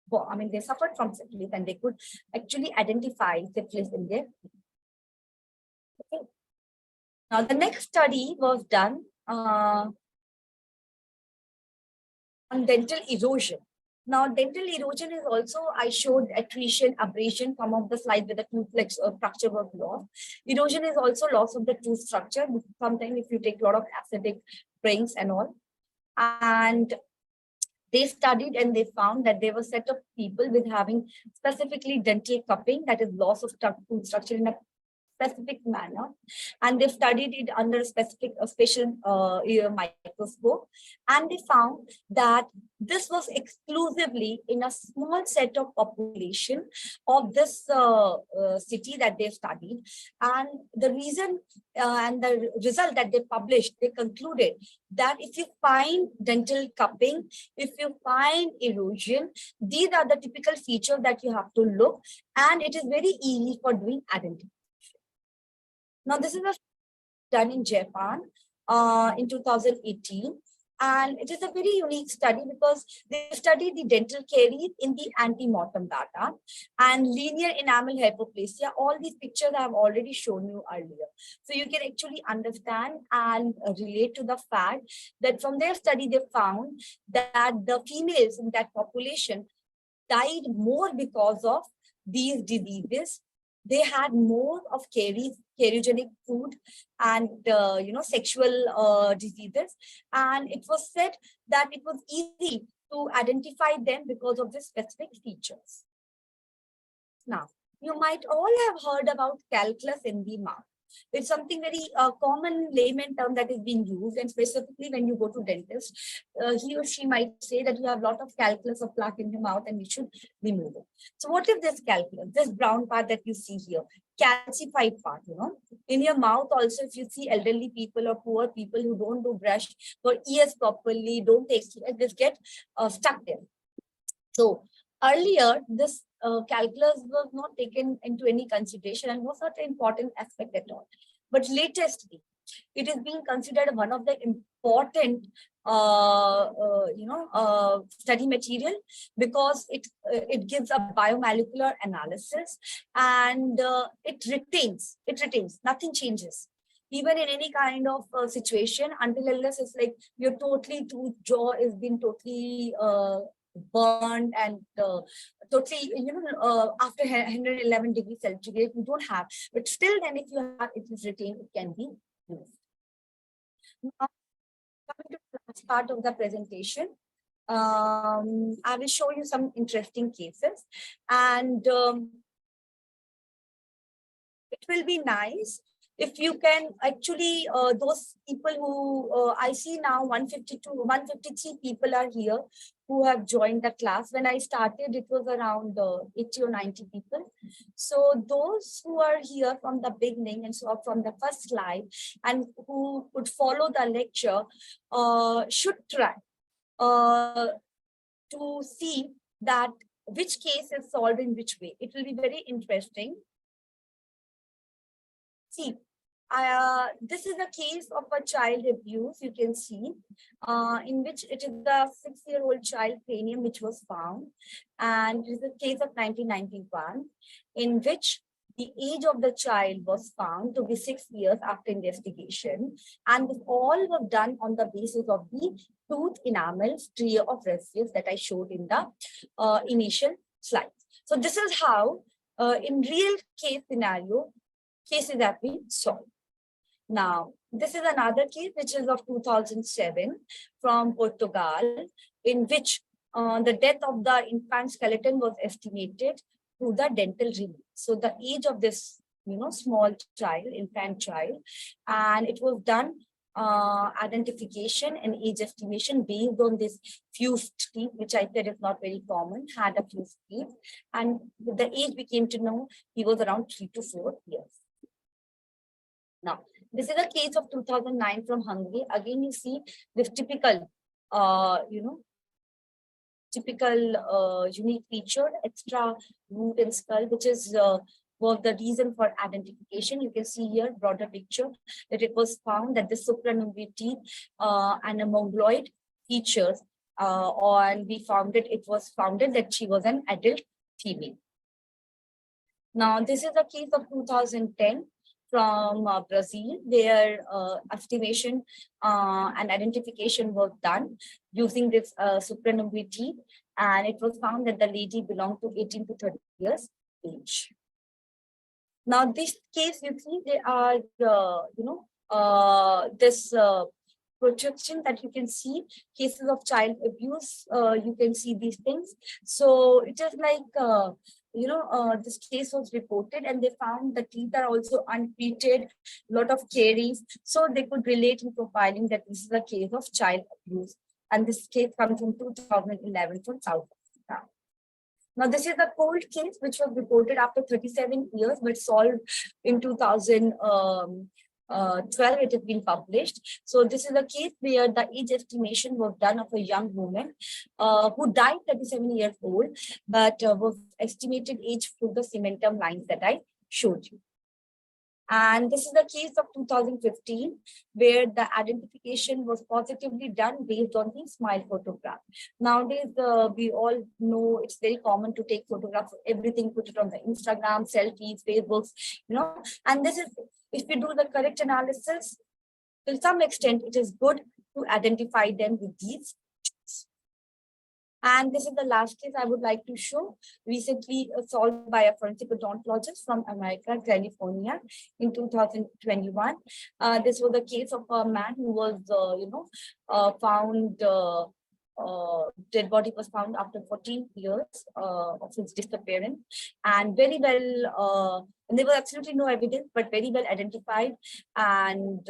Speaker 2: body. I mean, they suffered from syphilis and they could actually identify syphilis in their teeth. Okay. Now, the next study was done on dental erosion. Now, dental erosion is also, I showed attrition, abrasion, some of the slides with the tooth structure was lost. Erosion is also loss of the tooth structure. Sometimes if you take a lot of acidic drinks and all. And they studied and they found that there were a set of people with having specifically dental cupping, that is loss of tooth structure in a specific manner, and they studied it under a special microscope, and they found that this was exclusively in a small set of population of this city that they studied. And the reason and the result that they published, they concluded that if you find dental cupping, if you find erosion, these are the typical features that you have to look, and it is very easy for doing identification. Now, this is a done in Japan in 2018, And it is a very unique study because they studied the dental caries in the ante-mortem data and linear enamel hypoplasia. All these pictures I have already shown you earlier. So you can actually understand and relate to the fact that from their study, they found that the females in that population died more because of these diseases. They had more of carcinogenic food and sexual diseases, and it was said that it was easy to identify them because of the specific features. Now, you might all have heard about calculus in the mouth. It's something very common layman term that is being used, and specifically when you go to dentist, he or she might say that you have a lot of calculus or plaque in your mouth and we should remove it. So what is this calculus? This brown part that you see here, calcified part, in your mouth also, if you see elderly people or poor people who don't do brush for ears properly, don't take care, just get stuck there. So earlier, this calculus was not taken into any consideration and was not an important aspect at all. But latestly, it is being considered one of the important study material because it gives a biomolecular analysis and it retains, nothing changes. Even in any kind of situation, until unless it's like your tooth jaw is been totally burned and totally, after 111 degrees centigrade, you don't have. But still, then if you have, it is retained, it can be used. Now, coming to the last part of the presentation, I will show you some interesting cases, and it will be nice if you can actually, those people who I see now, 153 people are here who have joined the class. When I started, it was around 80 or 90 people. So those who are here from the beginning and so from the first slide and who could follow the lecture should try to see that which case is solved in which way. It will be very interesting. See, this is a case of a child abuse, you can see, in which it is the 6-year-old child cranium which was found. And it is a case of 1991, in which the age of the child was found to be 6 years after investigation. And this all was done on the basis of the tooth enamel trio of residues that I showed in the initial slides. So this is how, in real case scenario, cases have been solved. Now, this is another case which is of 2007 from Portugal, in which the death of the infant skeleton was estimated to the dental remove. So the age of this, small child, infant child, and it was done identification and age estimation based on this fused teeth, which I said is not very common, had a fused teeth, and with the age we came to know he was around 3 to 4 years. Now, this is a case of 2009 from Hungary. Again, you see this typical, unique feature, extra root and skull, which is was the reason for identification. You can see here, broader picture, that it was found that the supranuclear teeth and a mongoloid features, and we found it was founded that she was an adult female. Now, this is a case of 2010. From Brazil, their estimation and identification was done using this supranuclear teeth, and it was found that the lady belonged to 18 to 30 years age. Now, this case, you see, they are, this projection that you can see, cases of child abuse, you can see these things. So it is like, this case was reported and they found the teeth are also untreated, lot of caries. So they could relate in profiling that this is a case of child abuse. And this case comes from 2011 from South Africa. Now, this is a cold case which was reported after 37 years, but solved in 2012. It has been published. So this is a case where the age estimation was done of a young woman who died 37 years old, but was estimated age through the cementum lines that I showed you. And this is the case of 2015, where the identification was positively done based on the smile photograph. Nowadays, we all know it's very common to take photographs of everything, put it on the Instagram, selfies, Facebooks, and this is, if we do the correct analysis, to some extent, it is good to identify them with these. And this is the last case I would like to show, recently solved by a forensic odontologist from America, California in 2021. This was the case of a man who was, found, dead body was found after 14 years of his disappearance, and very well, and there was absolutely no evidence, but very well identified and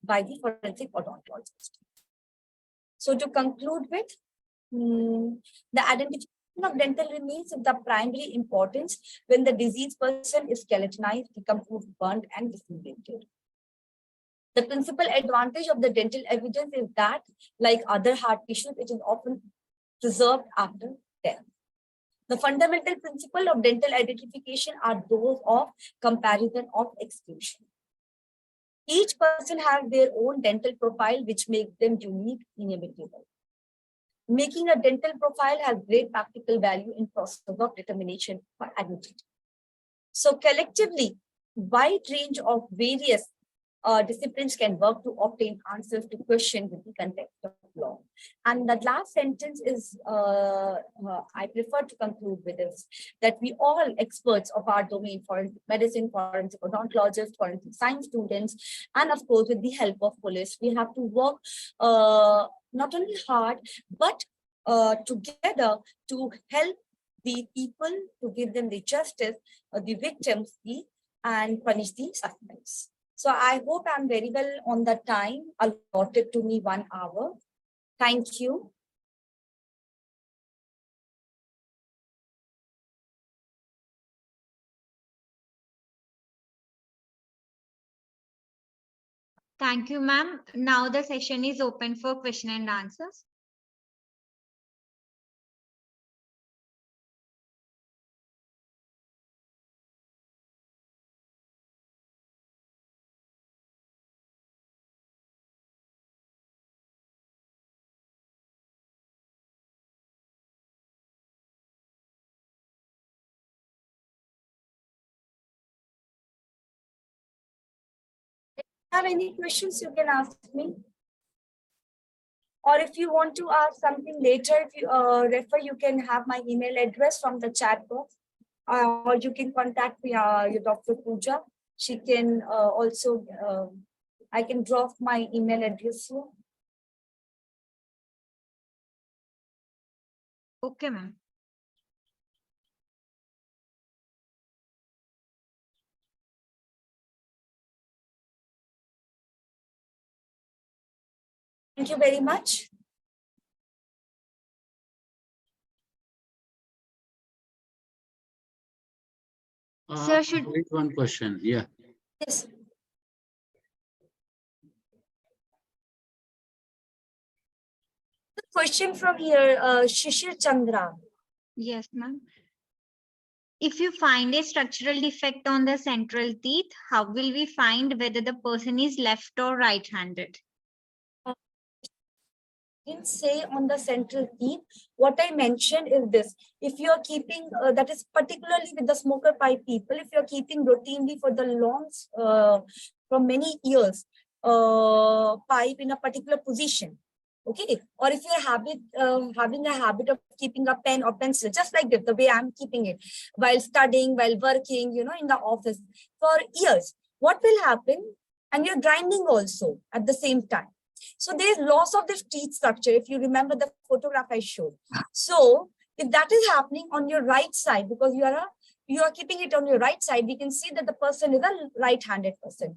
Speaker 2: by the forensic odontologist. So to conclude with, the identification of dental remains of the primary importance when the diseased person is skeletonized, decomposed, burnt, and disseminated. The principal advantage of the dental evidence is that, like other hard tissues, it is often preserved after death. The fundamental principle of dental identification are those of comparison of exclusion. Each person has their own dental profile, which makes them unique, inimitable. Making a dental profile has great practical value in process of determination for identity. So collectively, wide range of various disciplines can work to obtain answers to questions in the context of law. And the last sentence is, I prefer to conclude with this, that we all experts of our domain, forensic medicine, forensic odontologists, forensic science students, and of course, with the help of police, we have to work not only hard, but together to help the people, to give them the justice, the victims, and punish the suspects. So I hope I'm very well on the time allotted to me, 1 hour. Thank you.
Speaker 1: Thank you, ma'am. Now the session is open for question and answers.
Speaker 2: Have any questions, you can ask me. Or if you want to ask something later, if you refer, you can have my email address from the chat box, or you can contact me, your Dr. Pooja. She can also, I can drop my email address here.
Speaker 1: Okay, ma'am.
Speaker 2: Thank you very much.
Speaker 1: Sir, should
Speaker 3: wait, one question. Yeah.
Speaker 2: Yes. The question from here, Shishir Chandra.
Speaker 1: Yes, ma'am. If you find a structural defect on the central teeth, how will we find whether the person is left or right-handed?
Speaker 2: Didn't say on the central teeth. What I mentioned is this: if you are keeping, that is particularly with the smoker pipe people, if you are keeping routinely for the long, from many years, pipe in a particular position, okay, or if you're having a habit of keeping a pen or pencil, just like this, the way I'm keeping it, while studying, while working, in the office for years, what will happen? And you're grinding also at the same time. So there's loss of the teeth structure, if you remember the photograph I showed. So if that is happening on your right side, because you are keeping it on your right side, we can see that the person is a right-handed person.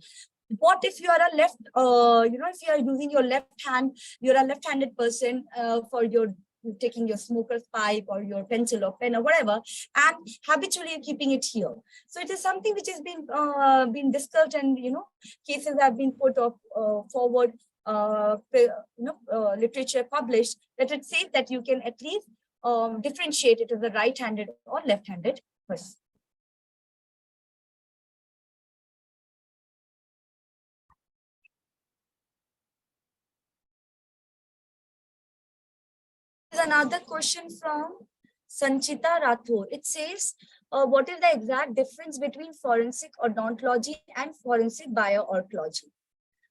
Speaker 2: What if you are a left, if you are using your left hand, you're a left-handed person for your taking your smoker's pipe or your pencil or pen or whatever, and habitually you're keeping it here. So it is something which has been discussed, and cases have been put forward, literature published, that it says that you can at least differentiate it as a right-handed or left-handed person. another question from Sanchita Rathore. It says, what is the exact difference between forensic odontology and forensic bioarchaeology?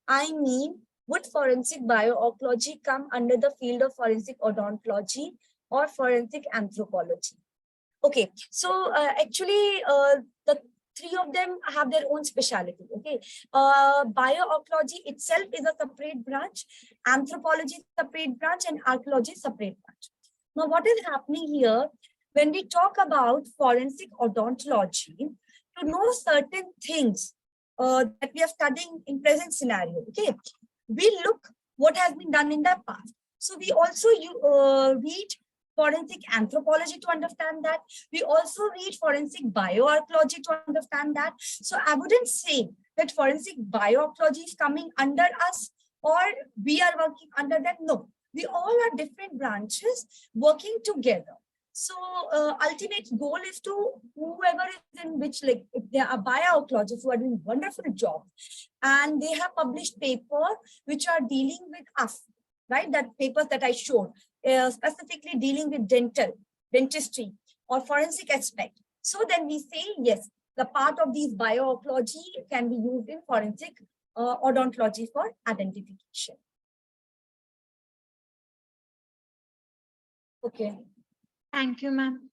Speaker 2: I mean, would forensic bioarchaeology come under the field of forensic odontology or forensic anthropology? Okay, so actually, the three of them have their own specialty. Okay, bioarchaeology itself is a separate branch, anthropology separate branch, and archaeology separate branch. Now, what is happening here when we talk about forensic odontology? To know certain things that we are studying in present scenario, okay, we look what has been done in the past. So we also read forensic anthropology to understand that. We also read forensic bioarchaeology to understand that. So I wouldn't say that forensic bioarchaeology is coming under us or we are working under them. No, we all are different branches working together. So ultimate goal is to whoever is in which, like if there are bioarchaeologists who are doing wonderful job and they have published paper which are dealing with us, right? That papers that I showed, specifically dealing with dentistry or forensic aspect. So then we say, yes, the part of these bioarchaeology can be used in forensic odontology for identification. Okay.
Speaker 1: Thank you, ma'am.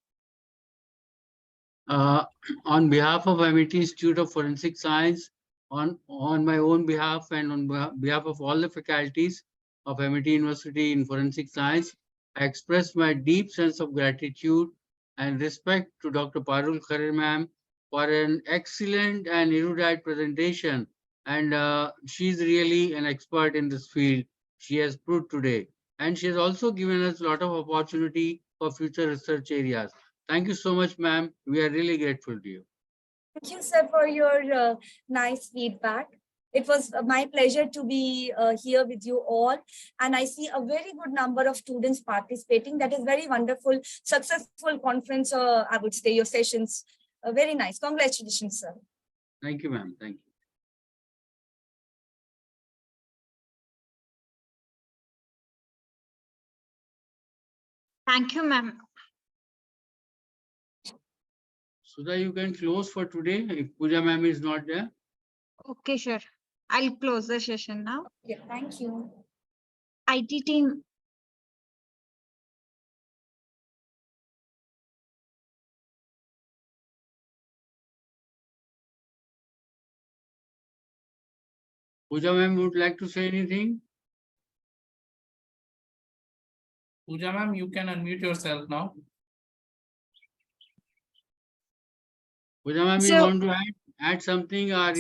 Speaker 3: On behalf of MIT Institute of Forensic Science, on my own behalf and on behalf of all the faculties of MIT University in Forensic Science, I express my deep sense of gratitude and respect to Dr. Parul Khare ma'am for an excellent and erudite presentation. And she's really an expert in this field. She has proved today. And she has also given us a lot of opportunity for future research areas. Thank you so much, ma'am. We are really grateful to you.
Speaker 2: Thank you, sir, for your nice feedback. It was my pleasure to be here with you all. And I see a very good number of students participating. That is very wonderful, successful conference, I would say, your sessions. Very nice. Congratulations, sir.
Speaker 3: Thank you, ma'am. Thank you.
Speaker 1: Thank you, ma'am.
Speaker 3: Sudha, you can close for today if Pooja ma'am is not there.
Speaker 1: Okay, sure. I'll close the session now.
Speaker 2: Yeah, thank you.
Speaker 1: IT team.
Speaker 3: Pooja ma'am would like to say anything?
Speaker 4: Pooja ma'am, you can unmute yourself now.
Speaker 3: Pooja ma'am, you want to add something or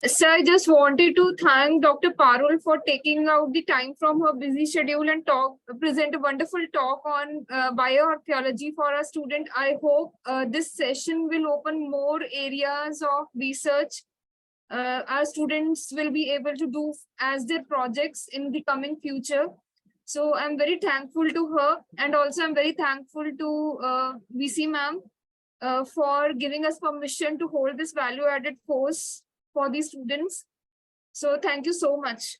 Speaker 5: Sir, I just wanted to thank Dr. Parul for taking out the time from her busy schedule and present a wonderful talk on bioarchaeology for our student. I hope this session will open more areas of research our students will be able to do as their projects in the coming future. So I'm very thankful to her, and also I'm very thankful to VC ma'am for giving us permission to hold this value-added course for the students. So thank you so much.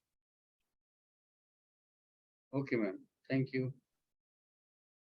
Speaker 3: Okay, ma'am. Thank you.